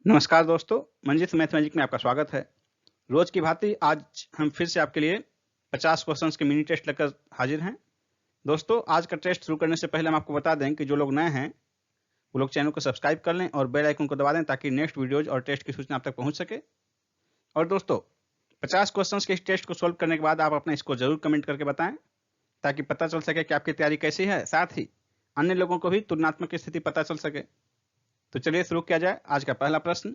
नमस्कार दोस्तों, Manjit math magic में आपका स्वागत है। रोज की भांति आज हम फिर से आपके लिए 50 क्वेश्चंस के मिनी टेस्ट लेकर हाजिर हैं। दोस्तों, आज का टेस्ट शुरू करने से पहले हम आपको बता दें कि जो लोग नए हैं वो लोग चैनल को सब्सक्राइब कर लें और बेल आइकन को दबा दें ताकि नेक्स्ट वीडियोज और टेस्ट की सूचना आप तक पहुंच सके। और दोस्तों, 50 क्वेश्चंस के इस टेस्ट को सोल्व करने के बाद आप अपने इसको जरूर कमेंट करके बताएं ताकि पता चल सके कि आपकी तैयारी कैसी है, साथ ही अन्य लोगों को भी तुलनात्मक स्थिति पता चल सके। तो चलिए शुरू किया जाए। आज का पहला प्रश्न,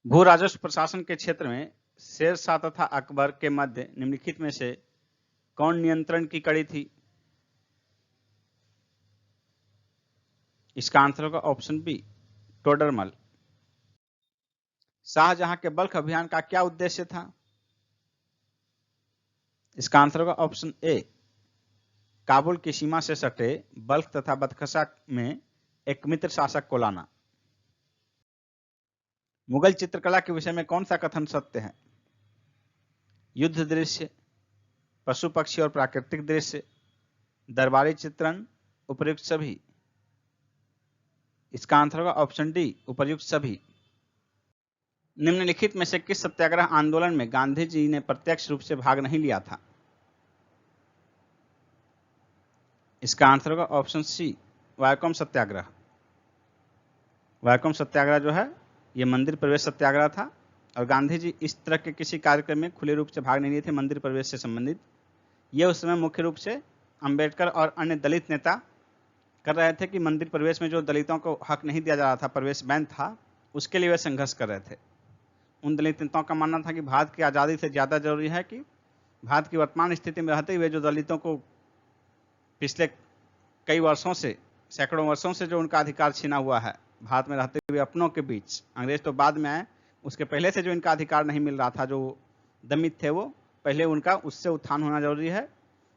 भू राजस्व प्रशासन के क्षेत्र में शेरशाह तथा अकबर के मध्य निम्नलिखित में से कौन नियंत्रण की कड़ी थी? इसका आंसर होगा ऑप्शन बी, टोडरमल। शाहजहां के बल्ख अभियान का क्या उद्देश्य था? इसका आंसर होगा ऑप्शन ए, काबुल की सीमा से सटे बल्ख तथा बदखसा में एक मित्र शासक को लाना। मुगल चित्रकला के विषय में कौन सा कथन सत्य है? युद्ध दृश्य, पशु पक्षी और प्राकृतिक दृश्य, दरबारी चित्रण, उपर्युक्त सभी। इसका आंसर होगा ऑप्शन डी, उपर्युक्त सभी। निम्नलिखित में से किस सत्याग्रह आंदोलन में गांधी जी ने प्रत्यक्ष रूप से भाग नहीं लिया था? इसका आंसर होगा ऑप्शन सी, वायकोम सत्याग्रह। वायकोम सत्याग्रह जो है ये मंदिर प्रवेश सत्याग्रह था और गांधी जी इस तरह के किसी कार्यक्रम में खुले रूप से भाग नहीं लिए थे मंदिर प्रवेश से संबंधित। ये उस समय मुख्य रूप से अंबेडकर और अन्य दलित नेता कर रहे थे कि मंदिर प्रवेश में जो दलितों को हक नहीं दिया जा रहा था, प्रवेश बैन था, उसके लिए वे संघर्ष कर रहे थे। उन दलित नेताओं का मानना था कि भारत की आज़ादी से ज़्यादा जरूरी है कि भारत की वर्तमान स्थिति में रहते हुए जो दलितों को पिछले कई वर्षों से, सैकड़ों वर्षों से जो उनका अधिकार छीना हुआ है, भारत में रहते हुए अपनों के बीच, अंग्रेज तो बाद में आए, उसके पहले से जो इनका अधिकार नहीं मिल रहा था, जो दमित थे, वो पहले उनका उससे उत्थान होना जरूरी है।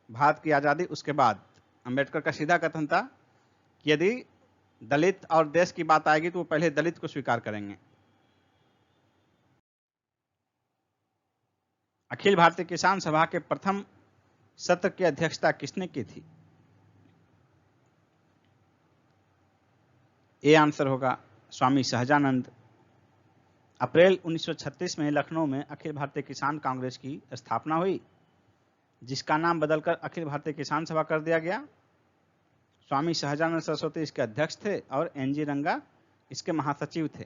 भारत की आज़ादी उसके बाद। अंबेडकर का सीधा कथन था कि यदि दलित और देश की बात आएगी तो वो पहले दलित को स्वीकार करेंगे। अखिल भारतीय किसान सभा के प्रथम सत्र की अध्यक्षता किसने की थी? ए आंसर होगा स्वामी सहजानंद। अप्रैल 1936 में लखनऊ में अखिल भारतीय किसान कांग्रेस की स्थापना हुई, जिसका नाम बदलकर अखिल भारतीय किसान सभा कर दिया गया। स्वामी सहजानंद सरस्वती इसके अध्यक्ष थे और एनजी रंगा इसके महासचिव थे।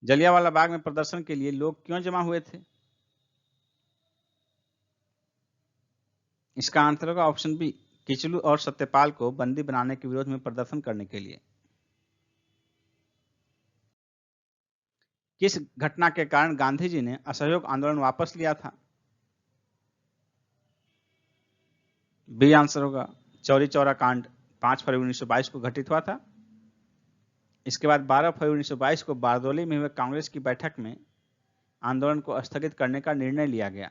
जलियांवाला बाग में प्रदर्शन के लिए लोग क्यों जमा हुए थे? इसका आंसर होगा ऑप्शन बी, किचलू और सत्यपाल को बंदी बनाने के विरोध में प्रदर्शन करने के लिए। किस घटना के कारण गांधी जी ने असहयोग आंदोलन वापस लिया था? बी आंसर होगा चौरी चौरा कांड 5 फरवरी 1922 को घटित हुआ था। इसके बाद 12 फरवरी 1922 को बारदौली में हुए कांग्रेस की बैठक में आंदोलन को स्थगित करने का निर्णय लिया गया।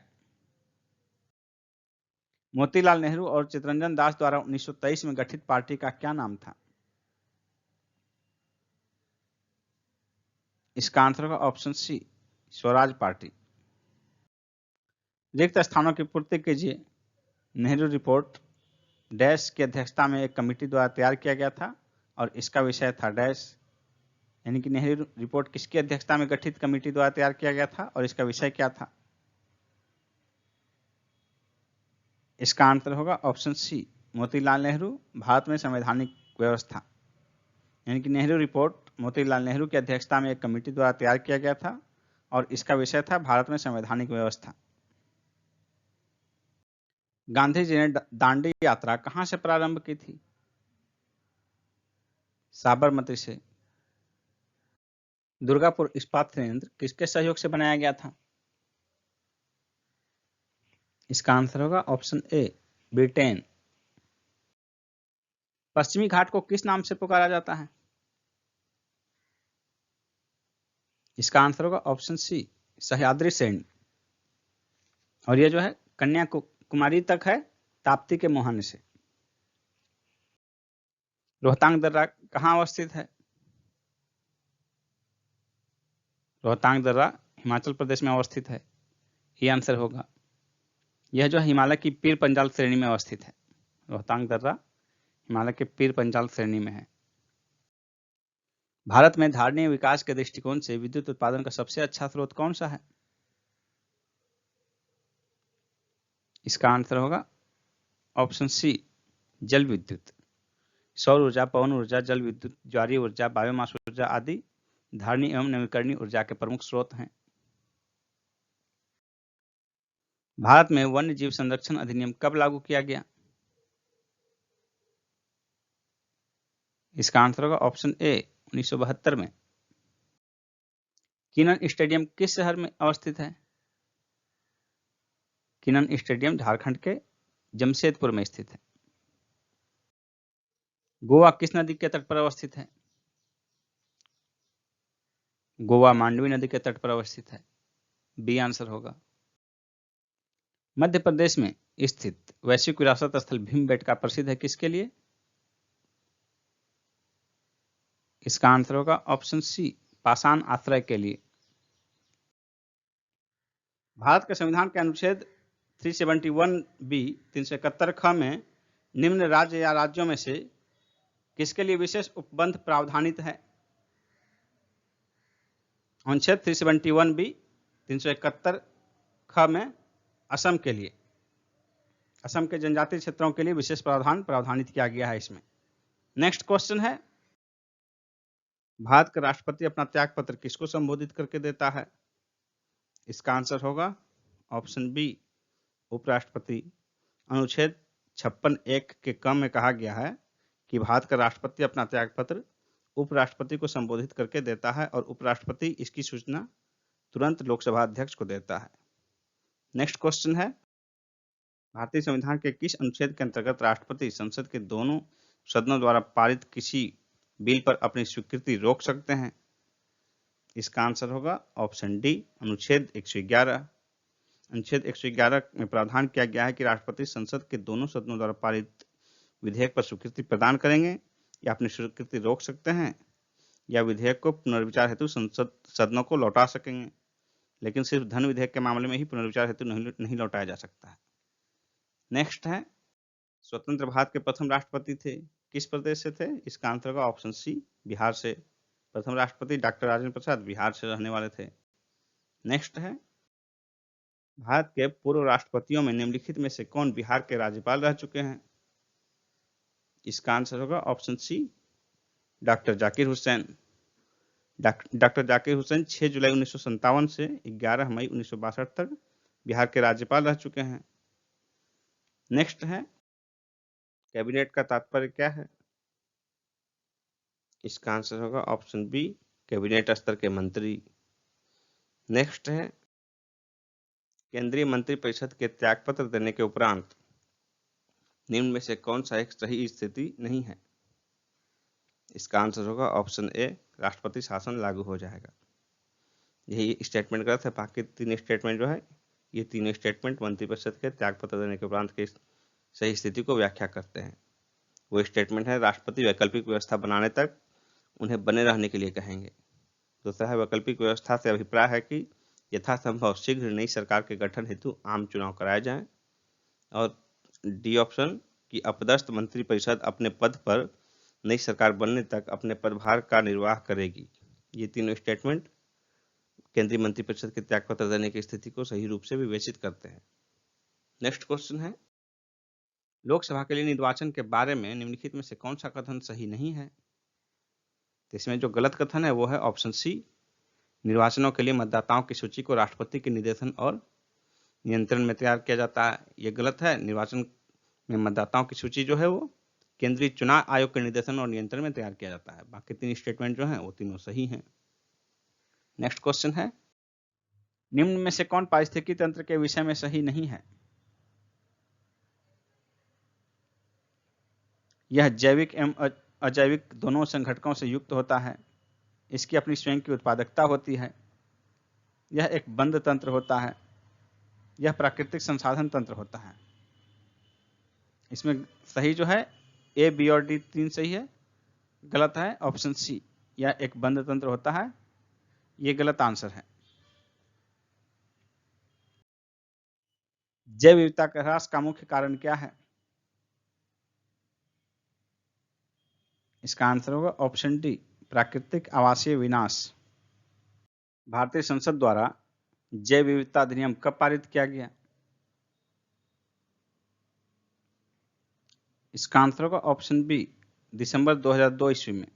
मोतीलाल नेहरू और चितरंजन दास द्वारा 1923 में गठित पार्टी का क्या नाम था? इसका आंसर होगा ऑप्शन सी, स्वराज पार्टी। रिक्त स्थानों की पूर्ति कीजिए। नेहरू रिपोर्ट डैश की अध्यक्षता में एक कमेटी द्वारा तैयार किया गया था और इसका विषय था डैश, यानी कि नेहरू रिपोर्ट किसकी अध्यक्षता में गठित कमेटी द्वारा तैयार किया गया था और इसका विषय क्या था? इसका आंसर होगा ऑप्शन सी, मोतीलाल नेहरू, भारत में संवैधानिक व्यवस्था। यानी कि नेहरू रिपोर्ट मोतीलाल नेहरू की अध्यक्षता में एक कमेटी द्वारा तैयार किया गया था और इसका विषय था भारत में संवैधानिक व्यवस्था। गांधी जी ने दांडी यात्रा कहां से प्रारंभ की थी? साबरमती से। दुर्गापुर इस्पात संयंत्र किसके सहयोग से बनाया गया था? इसका आंसर होगा ऑप्शन ए, ब्रिटेन। पश्चिमी घाट को किस नाम से पुकारा जाता है? इसका आंसर होगा ऑप्शन सी, सह्याद्री श्रेणी। और यह जो है कन्याकुमारी तक है, ताप्ती के मुहाने से। रोहतांग दर्रा कहाँ अवस्थित है? रोहतांग दर्रा हिमाचल प्रदेश में अवस्थित है। ये आंसर होगा। यह जो है हिमालय की पीर पंजाल श्रेणी में अवस्थित है। रोहतांग दर्रा हिमालय के पीर पंजाल श्रेणी में है। भारत में धारणीय विकास के दृष्टिकोण से विद्युत उत्पादन का सबसे अच्छा स्रोत कौन सा है? इसका आंसर होगा ऑप्शन सी, जल विद्युत। सौर ऊर्जा, पवन ऊर्जा, जल विद्युत, ज्वारीय ऊर्जा, बायोमास ऊर्जा आदि धारणीय एवं नवीकरणीय ऊर्जा के प्रमुख स्रोत हैं। भारत में वन्य जीव संरक्षण अधिनियम कब लागू किया गया? इसका आंसर होगा ऑप्शन ए, 1972 में। किनन स्टेडियम किस शहर में अवस्थित है? किनन स्टेडियम झारखंड के जमशेदपुर में स्थित है। गोवा किस नदी के तट पर अवस्थित है? गोवा मांडवी नदी के तट पर अवस्थित है। बी आंसर होगा। मध्य प्रदेश में स्थित वैश्विक विरासत स्थल भीमबेटका प्रसिद्ध है किसके लिए? इसका आंसर होगा ऑप्शन सी, पाषाण आश्रय के लिए। भारत के संविधान के अनुच्छेद 371 बी 371 ख में निम्न राज्य या राज्यों में से किसके लिए विशेष उपबंध प्रावधानित है? अनुच्छेद 371 बी 371 ख में असम के लिए, असम के जनजातीय क्षेत्रों के लिए विशेष प्रावधान प्रावधानित किया गया है इसमें। नेक्स्ट क्वेश्चन है, भारत का राष्ट्रपति अपना त्याग पत्र किसको संबोधित करके देता है? इसका आंसर होगा ऑप्शन बी, उपराष्ट्रपति। अनुच्छेद 56(1) के क में कहा गया है कि भारत का राष्ट्रपति अपना त्याग पत्र उपराष्ट्रपति को संबोधित करके देता है और उपराष्ट्रपति इसकी सूचना तुरंत लोकसभा अध्यक्ष को देता है। नेक्स्ट क्वेश्चन है, भारतीय संविधान के किस अनुच्छेद के अंतर्गत राष्ट्रपति संसद के दोनों सदनों द्वारा पारित किसी बिल पर अपनी स्वीकृति रोक सकते हैं? इसका आंसर होगा ऑप्शन डी, अनुच्छेद 111। अनुच्छेद 111 में प्रावधान किया गया है कि राष्ट्रपति संसद के दोनों सदनों द्वारा पारित विधेयक पर स्वीकृति प्रदान करेंगे या अपनी स्वीकृति रोक सकते हैं या विधेयक को पुनर्विचार हेतु संसद सदनों को लौटा सकेंगे, लेकिन सिर्फ धन विधेयक के मामले में ही पुनर्विचार हेतु नहीं लौटाया जा सकता है। नेक्स्ट है, स्वतंत्र भारत के प्रथम राष्ट्रपति थे किस प्रदेश से थे? इसका आंसर होगा ऑप्शन सी, बिहार से। प्रथम राष्ट्रपति डॉक्टर राजेंद्र प्रसाद बिहार से रहने वाले थे। नेक्स्ट है, भारत के पूर्व राष्ट्रपतियों में निम्नलिखित में से कौन बिहार के राज्यपाल रह चुके हैं? इसका आंसर होगा option C, doctor Zakir Hussain. Doctor Zakir Hussain 6 जुलाई 1957 से 11 मई 1962 तक बिहार के राज्यपाल रह चुके हैं। नेक्स्ट है, कैबिनेट का तात्पर्य क्या है? इसका आंसर होगा ऑप्शन बी, कैबिनेट स्तर के मंत्री। नेक्स्ट है, केंद्रीय मंत्रिपरिषद के त्यागपत्र देने के उपरांत निम्न में से कौन सा एक सही स्थिति नहीं है? इसका आंसर होगा ऑप्शन ए, राष्ट्रपति शासन लागू हो जाएगा। यही स्टेटमेंट गलत है, बाकी 3 स्टेटमेंट जो है ये तीनों स्टेटमेंट मंत्रिपरिषद के त्यागपत्र देने के उपरांत की सही स्थिति को व्याख्या करते हैं। वो स्टेटमेंट है, राष्ट्रपति वैकल्पिक व्यवस्था बनाने तक उन्हें बने रहने के लिए कहेंगे। दूसरा है, वैकल्पिक व्यवस्था से अभिप्राय है कि यथासंभव शीघ्र नई सरकार के गठन हेतु आम चुनाव कराए जाएं। और डी ऑप्शन कि अपदस्थ मंत्रिपरिषद अपने पद पर नई सरकार बनने तक अपने पदभार का निर्वाह करेगी। ये तीनों स्टेटमेंट केंद्रीय मंत्रिपरिषद के त्यागपत्र देने की स्थिति को सही रूप से विवेचित करते हैं। नेक्स्ट क्वेश्चन है, लोकसभा के लिए निर्वाचन के बारे में निम्नलिखित में से कौन सा कथन सही नहीं है? तो इसमें जो गलत कथन है वो है ऑप्शन सी, निर्वाचनों के लिए मतदाताओं की सूची को राष्ट्रपति के निर्देशन और नियंत्रण में तैयार किया जाता है। ये गलत है। निर्वाचन में मतदाताओं की सूची जो है वो केंद्रीय चुनाव आयोग के निर्देशन और नियंत्रण में तैयार किया जाता है। बाकी 3 स्टेटमेंट जो हैं वो तीनों सही हैं। नेक्स्ट क्वेश्चन है, निम्न में से कौन पारिस्थितिकी तंत्र के विषय में सही नहीं है? यह जैविक एवं अजैविक दोनों संघटकों से युक्त होता है। इसकी अपनी स्वयं की उत्पादकता होती है। यह एक बंद तंत्र होता है। यह प्राकृतिक संसाधन तंत्र होता है। इसमें सही जो है ए, बी और डी 3 सही है। गलत है ऑप्शन सी, यह एक बंद तंत्र होता है। ये गलत आंसर है। जैव विविधता का ह्रास का मुख्य कारण क्या है? इसका आंसर होगा ऑप्शन डी, प्राकृतिक आवासीय विनाश। भारतीय संसद द्वारा जैव विविधता अधिनियम कब पारित किया गया? इसका आंसर होगा ऑप्शन बी, दिसंबर 2002 ईस्वी में।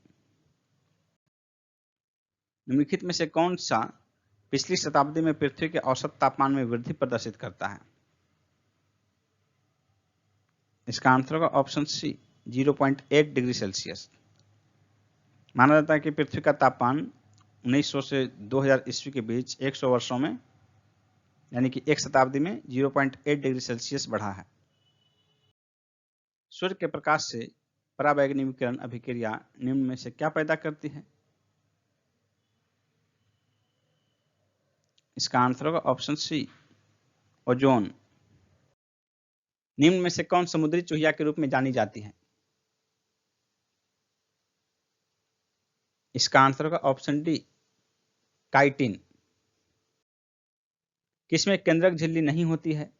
निम्नलिखित में से कौन सा पिछली शताब्दी में पृथ्वी के औसत तापमान में वृद्धि प्रदर्शित करता है? इसका आंसर होगा ऑप्शन सी, 0.1 डिग्री सेल्सियस। माना जाता है कि पृथ्वी का तापमान 1900 से 2000 ईस्वी के बीच 100 वर्षों में, यानी कि एक शताब्दी में 0.8 डिग्री सेल्सियस बढ़ा है। सूर्य के प्रकाश से पराबैंगनी विकिरण अभिक्रिया निम्न में से क्या पैदा करती है? इसका आंसर होगा ऑप्शन सी, ओजोन। निम्न में से कौन समुद्री चूहिया के रूप में जानी जाती है? इसका आंसर होगा ऑप्शन डी, काइटिन। किसमें केंद्रक झिल्ली नहीं होती है?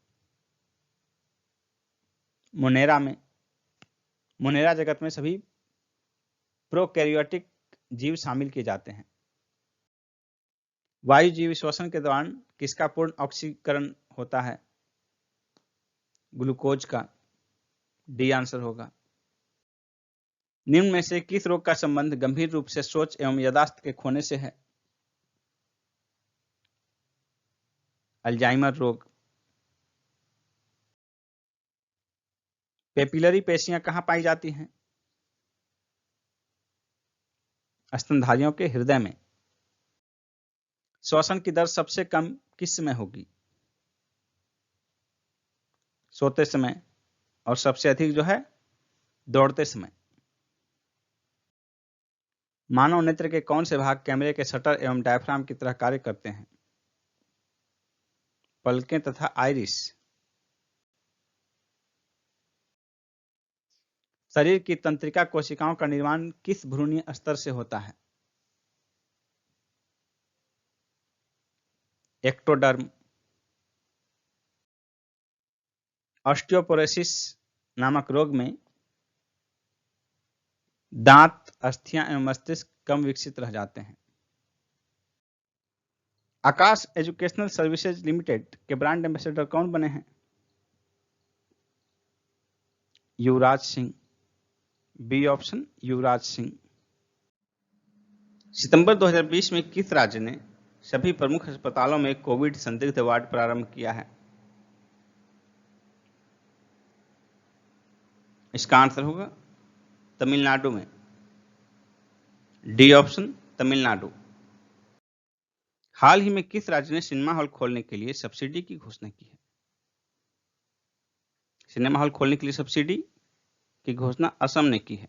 मोनेरा में। मोनेरा जगत में सभी प्रोकैरियोटिक जीव शामिल किए जाते हैं। वायु जीव श्वसन के दौरान किसका पूर्ण ऑक्सीकरण होता है? ग्लूकोज का। डी आंसर होगा। निम्न में से किस रोग का संबंध गंभीर रूप से सोच एवं याददाश्त के खोने से है? अल्जाइमर रोग। पेपिलरी पेशियां कहां पाई जाती हैं? स्तनधारियों के हृदय में। श्वसन की दर सबसे कम किस समय होगी? सोते समय। और सबसे अधिक जो है दौड़ते समय। मानव नेत्र के कौन से भाग कैमरे के शटर एवं डायफ्राम की तरह कार्य करते हैं? पलकें तथा आइरिस। शरीर की तंत्रिका कोशिकाओं का निर्माण किस भ्रूणीय स्तर से होता है? एक्टोडर्म। ऑस्टियोपोरोसिस नामक रोग में दांत, अस्थियां एवं मस्तिष्क कम विकसित रह जाते हैं। आकाश एजुकेशनल सर्विसेज लिमिटेड के ब्रांड एम्बेसडर कौन बने हैं? युवराज सिंह। B option, Yuvraj Singh. सितंबर 2020 में किस राज्य ने सभी प्रमुख अस्पतालों में कोविड संदिग्ध वार्ड प्रारंभ किया है? इसका आंसर होगा तमिलनाडु में। D option, Tamil Nadu. हाल ही में किस राज्य ने सिनेमा हॉल खोलने के लिए सब्सिडी की घोषणा की है? सिनेमा हॉल खोलने के लिए सब्सिडी की घोषणा असम ने की है।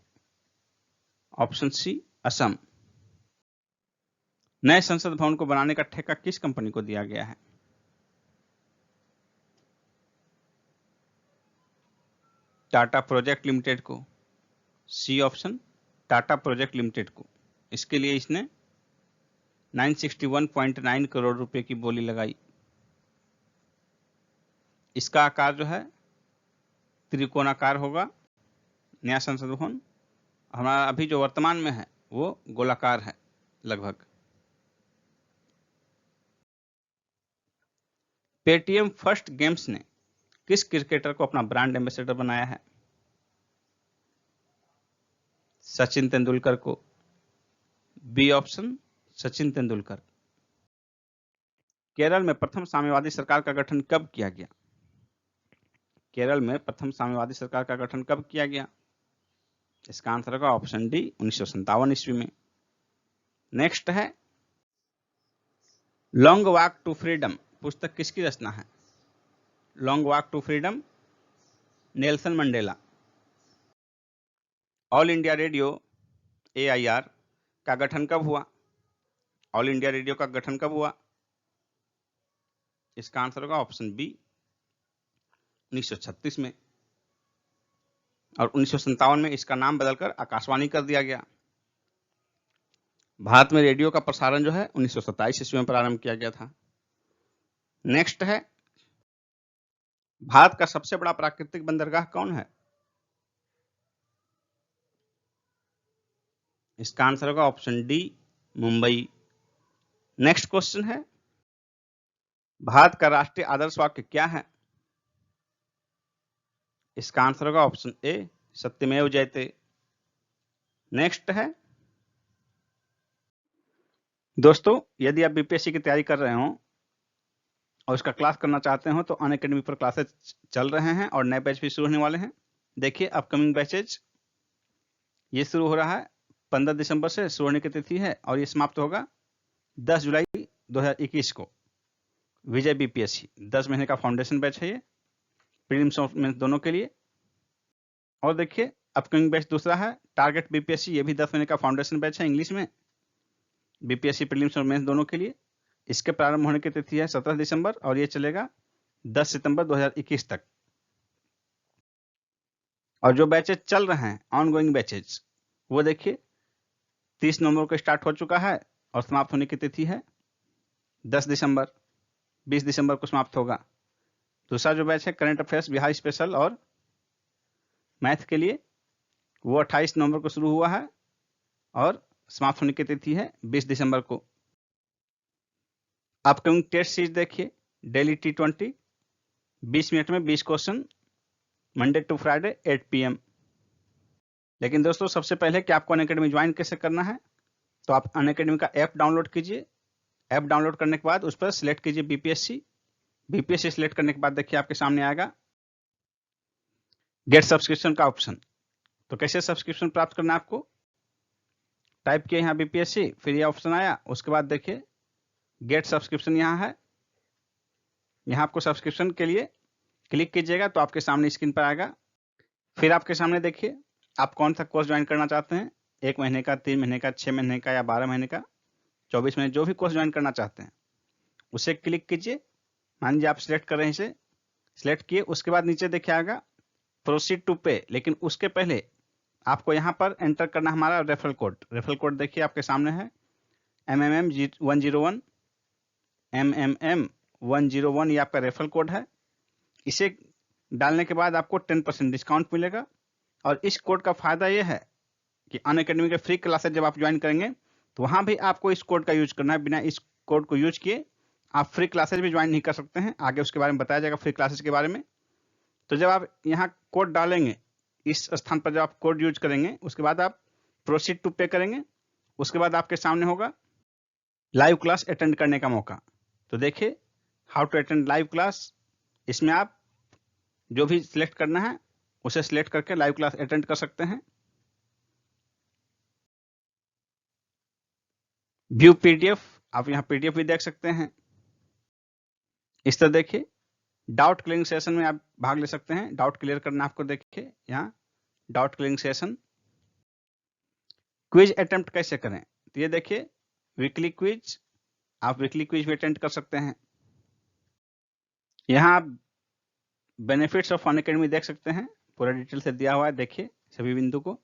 Option C, Assam. नए संसद भवन को बनाने का ठेका किस कंपनी को दिया गया है? टाटा प्रोजेक्ट लिमिटेड को। C option, Tata project limited को। इसके लिए इसने 961.9 करोड़ रुपए की बोली लगाई। इसका आकार जो है त्रिकोणाकार होगा। नया संसद भवन हमारा अभी जो वर्तमान में है वो गोलाकार है लगभग। पेटीएम फर्स्ट गेम्स ने किस क्रिकेटर को अपना ब्रांड एम्बेसडर बनाया है? सचिन तेंदुलकर को। B option, Sachin Tendulkar. केरल में प्रथम साम्यवादी सरकार का गठन कब किया गया? केरल में प्रथम साम्यवादी सरकार का गठन कब किया गया? इसका आंसर होगा ऑप्शन डी, 1957 ईस्वी में। नेक्स्ट है लॉन्ग वॉक टू फ्रीडम पुस्तक किसकी रचना है? Long walk to freedom, Nelson Mandela. All India radio AIR का गठन कब हुआ? ऑल इंडिया रेडियो का गठन कब हुआ? इसका आंसर होगा ऑप्शन बी, 1936 में। और 1957 में इसका नाम बदलकर आकाशवाणी कर दिया गया। भारत में रेडियो का प्रसारण जो है 1927 ईस्वी में प्रारंभ किया गया था। नेक्स्ट है भारत का सबसे बड़ा प्राकृतिक बंदरगाह कौन है? इसका आंसर होगा option D, Mumbai. Next question है, भारत का राष्ट्रीय आदर्श वाक्य क्या है? इसका आंसर होगा ऑप्शन ए, सत्यमेव जयते। नेक्स्ट है, दोस्तों यदि आप बीपीएससी की तैयारी कर रहे हो और उसका क्लास करना चाहते हो तो अनअकैडमी पर क्लासेस चल रहे हैं और नए बैच भी शुरू होने वाले हैं। देखिए अपकमिंग बैचेज ये शुरू हो रहा है 15 दिसंबर से शुरू होने की तिथि है और ये समाप्त होगा 10 जुलाई 2021 को। विजय बीपीएससी 10 महीने का फाउंडेशन बैच है ये, प्रीलिम्स और मेंस दोनों के लिए। और देखिए अपकमिंग बैच दूसरा है टारगेट बीपीएससी, ये भी 10 महीने का फाउंडेशन बैच है इंग्लिश में, बीपीएससी प्रीलिम्स और मेंस दोनों के लिए। इसके प्रारंभ होने की तिथि है 17 दिसंबर और ये चलेगा 10 सितंबर 2021 तक। और जो बैचेज चल रहे हैं ऑनगोइंग बैचेज वो देखिए 30 नवंबर को स्टार्ट हो चुका है और समाप्त होने की तिथि है 10 दिसंबर, 20 दिसंबर को समाप्त होगा। दूसरा जो बैच है करंट अफेयर्स बिहार स्पेशल और मैथ के लिए वो 28 नवंबर को शुरू हुआ है और समाप्त होने की तिथि है 20 दिसंबर को। अपकमिंग टेस्ट सीरीज देखिए, डेली T20 20 मिनट में 20 question, Monday to Friday 8 PM। लेकिन दोस्तों सबसे पहले कि आपको अनअकैडमी ज्वाइन कैसे करना है, तो आप अनअकैडमी का ऐप डाउनलोड कीजिए। ऐप डाउनलोड करने के बाद उस पर सिलेक्ट कीजिए बीपीएससी। बीपीएससी सिलेक्ट करने के बाद देखिए आपके सामने आएगा गेट सब्सक्रिप्शन का ऑप्शन। तो कैसे सब्सक्रिप्शन प्राप्त करना है आपको, टाइप किए यहाँ बीपीएससी, फिर ये ऑप्शन आया, उसके बाद देखिए गेट सब्सक्रिप्शन यहाँ है। यहाँ आपको सब्सक्रिप्शन के लिए क्लिक कीजिएगा तो आपके सामने स्क्रीन पर आएगा। फिर आपके सामने देखिए आप कौन सा कोर्स ज्वाइन करना चाहते हैं, 1 महीने का, 3 महीने का, 6 महीने का या 12 महीने का, 24 महीने, जो भी कोर्स ज्वाइन करना चाहते हैं उसे क्लिक कीजिए। मान लीजिए आप सिलेक्ट कर रहे हैं इसे, सिलेक्ट किए, उसके बाद नीचे देखिए आएगा प्रोसीड टू पे, लेकिन उसके पहले आपको यहाँ पर एंटर करना हमारा रेफरल कोड। रेफरल कोड देखिए आपके सामने है MMM101, MMM101 ये आपका रेफरल कोड है। इसे डालने के बाद आपको 10% डिस्काउंट मिलेगा। और इस कोड का फायदा यह है कि अनअकैडमी के फ्री क्लासेस जब आप ज्वाइन करेंगे तो वहां भी आपको इस कोड का यूज करना है। बिना इस कोड को यूज किए आप फ्री क्लासेस भी ज्वाइन नहीं कर सकते हैं। आगे उसके बारे में बताया जाएगा फ्री क्लासेस के बारे में। तो जब आप यहाँ कोड डालेंगे, इस स्थान पर जब आप कोड यूज करेंगे, उसके बाद आप प्रोसीड टू पे करेंगे, उसके बाद आपके सामने होगा लाइव क्लास अटेंड करने का मौका। तो देखिए how to attend live class, इसमें आप जो भी सिलेक्ट करना है उसे सिलेक्ट करके लाइव क्लास अटेंड कर सकते हैं। व्यू पीडीएफ, आप यहाँ पीडीएफ भी देख सकते हैं। इस तरह देखिए डाउट क्लियरिंग सेशन में आप भाग ले सकते हैं। डाउट क्लियर करना आपको देखिए यहाँ doubt clearing session. Quiz attempt कैसे करें, तो ये देखिए वीकली क्विज, आप वीकली क्विज भी अटेंड कर सकते हैं। यहाँ आप बेनिफिट्स ऑफ अनअकैडमी देख सकते हैं, पूरा डिटेल से दिया हुआ है, देखिए सभी बिंदु को।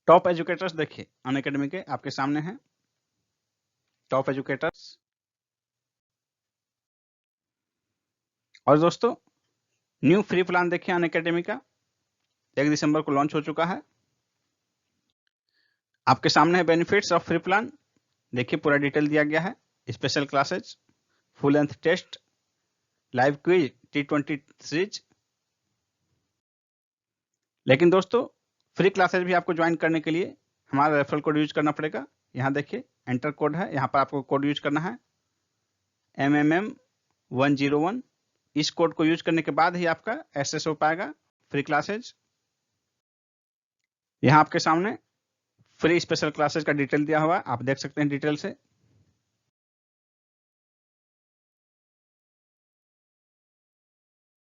टॉप एजुकेटर्स देखिए अनअकैडमी के आपके सामने हैं, टॉप एजुकेटर्स। और दोस्तों न्यू फ्री प्लान देखिए अनअकैडमी का 1 दिसंबर को लॉन्च हो चुका है। आपके सामने है बेनिफिट्स ऑफ फ्री प्लान, देखिए पूरा डिटेल दिया गया है। Special classes, full length test, live quiz, T20 series. लेकिन दोस्तों फ्री क्लासेज भी आपको ज्वाइन करने के लिए हमारा रेफरल कोड यूज करना पड़ेगा। यहाँ देखिए एंटर कोड है, यहाँ पर आपको कोड यूज करना है MMM101। इस कोड को यूज करने के बाद ही आपका एक्सेस हो पाएगा फ्री क्लासेज। यहाँ आपके सामने फ्री स्पेशल क्लासेज का डिटेल दिया हुआ है, आप देख सकते हैं डिटेल से।